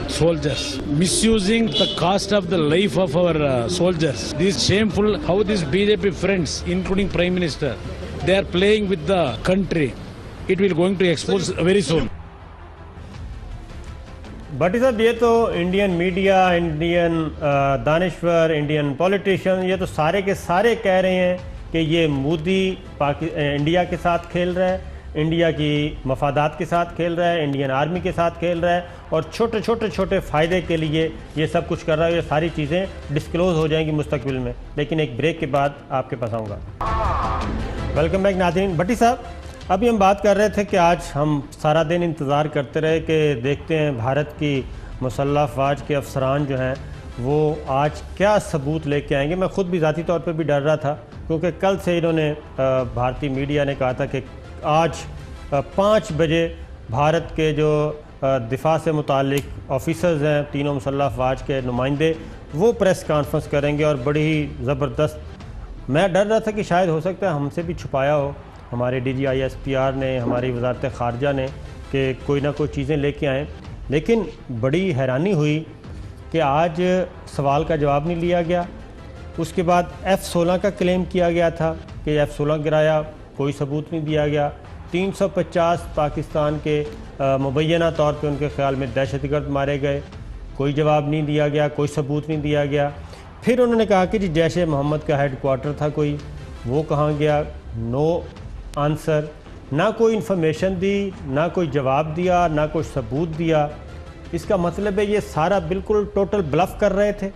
soldiers, misusing the cost of the life of our soldiers. This is shameful how these BJP friends, including Prime Minister, they are playing with the country. It will going to expose very soon. بھٹی صاحب یہ تو Indian media, Indian دانشور, Indian politician, یہ تو سارے کے سارے کہہ رہے ہیں کہ یہ مودی انڈیا کے ساتھ کھیل رہا ہے, انڈیا کی مفادات کے ساتھ کھیل رہا ہے, انڈین آرمی کے ساتھ کھیل رہا ہے اور چھوٹے فائدے کے لیے یہ سب کچھ کر رہا ہے. یہ ساری چیزیں ڈسکلوز ہو جائیں گی مستقبل میں, لیکن ایک بریک کے بعد آپ کے پاس آؤں گا. ویلکم بیک ناظرین. بھٹی صاحب ابھی ہم بات کر رہے تھے کہ آج ہم سارا دن انتظار کرتے رہے کہ دیکھتے ہیں بھارت کی مسلح افواج کے افسران جو ہیں وہ آج کیا ثبوت لے کے آئیں گے. میں خود بھی ذاتی طور پہ بھی ڈر رہا تھا کیونکہ کل سے انہوں نے بھارتی میڈیا نے کہا تھا کہ آج 5 بجے بھارت کے جو دفاع سے متعلق آفیسرز ہیں, تینوں مسلح افواج کے نمائندے, وہ پریس کانفرنس کریں گے اور بڑی ہی زبردست. میں ڈر رہا تھا کہ شاید ہو سکتا ہے ہم سے بھی چھپایا ہو ہمارے DGISPR نے, ہماری وزارت خارجہ نے, کہ کوئی نہ کوئی چیزیں لے کے آئیں. لیکن بڑی حیرانی ہوئی کہ آج سوال کا جواب نہیں لیا گیا. اس کے بعد F-16 کا کلیم کیا گیا تھا کہ F-16 گرایا, کوئی ثبوت نہیں دیا گیا. 350 پاکستان کے مبینہ طور پہ ان کے خیال میں دہشت گرد مارے گئے, کوئی جواب نہیں دیا گیا, کوئی ثبوت نہیں دیا گیا. پھر انہوں نے کہا کہ جی جیش محمد کا ہیڈ کوارٹر تھا کوئی, وہ کہاں گیا؟ نو آنسر. نہ کوئی انفارمیشن دی, نہ کوئی جواب دیا, نہ کوئی ثبوت دیا. اس کا مطلب ہے یہ سارا بالکل ٹوٹل بلف کر رہے تھے.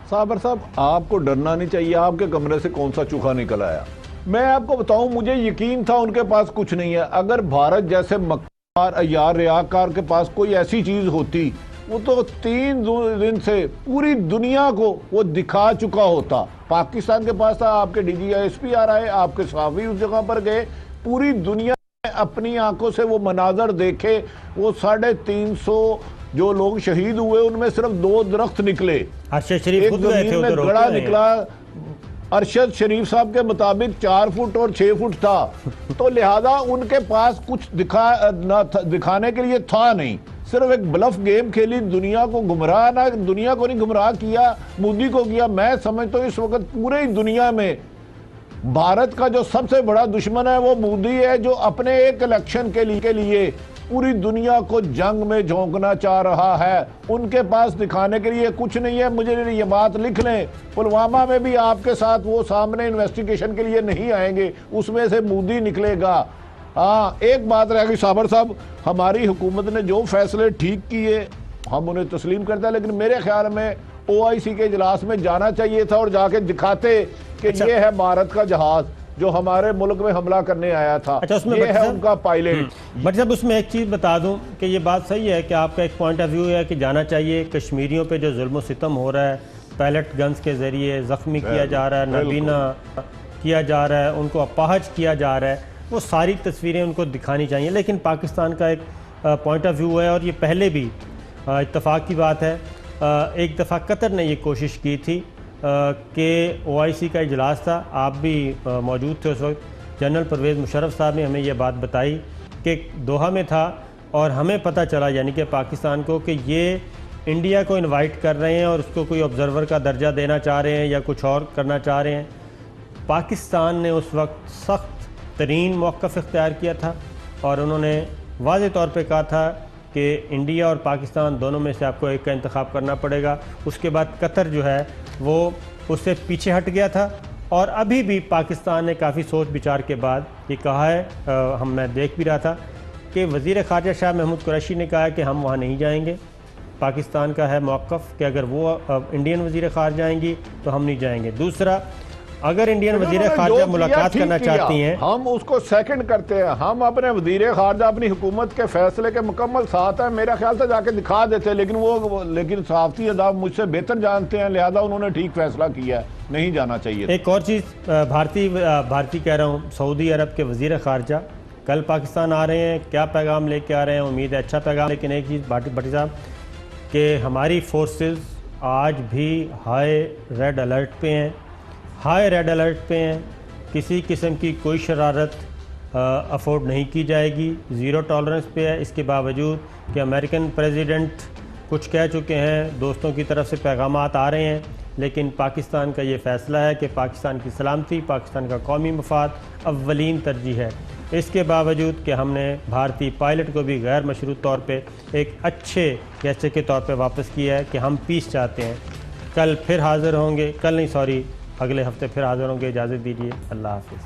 صابر صاحب آپ کو ڈرنا نہیں چاہیے, آپ کے کمرے سے کون سا چوکھا نکل آیا. میں آپ کو بتاؤں, مجھے یقین تھا ان کے پاس کچھ نہیں ہے. اگر بھارت جیسے مکار یا ریاکار کے پاس کوئی ایسی چیز ہوتی, وہ تو 3 دن سے پوری دنیا کو وہ دکھا چکا ہوتا. پاکستان کے پاس تھا, آپ کے DGISPR آئے, آپ کے صحافی اس جگہ پر گئے, پوری دنیا میں اپنی آنکھوں سے وہ مناظر دیکھے. وہ 350 جو لوگ شہید ہوئے ان میں صرف 2 درخت نکلے. ارشد شریف ایک خود گئے تھے زمین میں ادھر گڑا ہوتے ہیں. نکلا. ارشد شریف صاحب کے مطابق 4 فٹ اور 6 فٹ تھا, تو لہذا ان کے پاس کچھ دکھانے کے لیے تھا نہیں, صرف ایک بلف گیم کھیلی, دنیا کو نہیں گمراہ کیا, مودی کو کیا. میں سمجھتا ہوں اس وقت پورے دنیا میں بھارت کا جو سب سے بڑا دشمن ہے وہ مودی ہے, جو اپنے ایک الیکشن کے لیے پوری دنیا کو جنگ میں جھونکنا چاہ رہا ہے. ان کے پاس دکھانے کے لیے کچھ نہیں ہے. مجھے یہ بات لکھ لیں, پلوامہ میں بھی آپ کے ساتھ وہ سامنے انویسٹیگیشن کے لیے نہیں آئیں گے, اس میں سے مودی نکلے گا. ہاں ایک بات رہ گئی صابر صاحب, ہماری حکومت نے جو فیصلے ٹھیک کیے ہم انہیں تسلیم کرتے ہیں, لیکن میرے خیال میں OIC کے اجلاس میں جانا چاہیے تھا اور جا کے دکھاتے کہ یہ ہے بھارت کا جہاز جو ہمارے ملک میں حملہ کرنے آیا تھا, یہ ہے ان کا پائلٹ. بٹ صاحب اس میں ایک چیز بتا دوں کہ یہ بات صحیح ہے کہ آپ کا ایک پوائنٹ آف ویو ہے کہ جانا چاہیے. کشمیریوں پہ جو ظلم و ستم ہو رہا ہے, پیلٹ گنز کے ذریعے زخمی کیا جا رہا ہے, نابینا کیا جا رہا ہے, ان کو اپاہج کیا جا رہا ہے, وہ ساری تصویریں ان کو دکھانی چاہیے. لیکن پاکستان کا ایک پوائنٹ آف ویو ہے, اور یہ پہلے بھی اتفاق کی بات ہے. ایک دفعہ قطر نے یہ کوشش کی تھی کہ OIC کا اجلاس تھا, آپ بھی موجود تھے اس وقت, جنرل پرویز مشرف صاحب نے ہمیں یہ بات بتائی کہ دوحہ میں تھا اور ہمیں پتہ چلا یعنی کہ پاکستان کو کہ یہ انڈیا کو انوائٹ کر رہے ہیں اور اس کو کوئی آبزرور کا درجہ دینا چاہ رہے ہیں یا کچھ اور کرنا چاہ رہے ہیں. پاکستان نے اس وقت سخت ترین موقف اختیار کیا تھا اور انہوں نے واضح طور پہ کہا تھا کہ انڈیا اور پاکستان دونوں میں سے آپ کو ایک کا انتخاب کرنا پڑے گا. اس کے بعد قطر جو ہے وہ اس سے پیچھے ہٹ گیا تھا, اور ابھی بھی پاکستان نے کافی سوچ بچار کے بعد یہ کہا ہے, میں دیکھ بھی رہا تھا کہ وزیر خارجہ شاہ محمود قریشی نے کہا ہے کہ ہم وہاں نہیں جائیں گے. پاکستان کا ہے موقف کہ اگر وہ انڈین وزیر خارجہ آئیں گی تو ہم نہیں جائیں گے. دوسرا, اگر انڈین وزیر خارجہ ملاقات کرنا چاہتی ہیں ہم اس کو سیکنڈ کرتے ہیں, ہم اپنے وزیر خارجہ اپنی حکومت کے فیصلے کے مکمل ساتھ ہیں. میرا خیال تھا جا کے دکھا دیتے, لیکن صحافتی اداب مجھ سے بہتر جانتے ہیں, لہذا انہوں نے ٹھیک فیصلہ کیا ہے, نہیں جانا چاہیے. ایک اور چیز, بھارتی کہہ رہا ہوں, سعودی عرب کے وزیر خارجہ کل پاکستان آ رہے ہیں, کیا پیغام لے کے آ رہے ہیں, امید ہے اچھا پیغام. لیکن ایک چیز بھٹی صاحب کہ ہماری فورسز آج بھی ہائی ریڈ الرٹ پہ ہیں, کسی قسم کی کوئی شرارت افورڈ نہیں کی جائے گی, 0 ٹالرنس پہ ہے. اس کے باوجود کہ امریکن پریزیڈنٹ کچھ کہہ چکے ہیں, دوستوں کی طرف سے پیغامات آ رہے ہیں, لیکن پاکستان کا یہ فیصلہ ہے کہ پاکستان کی سلامتی, پاکستان کا قومی مفاد اولین ترجیح ہے. اس کے باوجود کہ ہم نے بھارتی پائلٹ کو بھی غیر مشروط طور پہ ایک اچھے گیسٹ کے طور پہ واپس کیا ہے کہ ہم پیس چاہتے ہیں. کل پھر حاضر ہوں گے, اگلے ہفتے پھر حاضر ہوں گے. اجازت دیجیے, اللہ حافظ.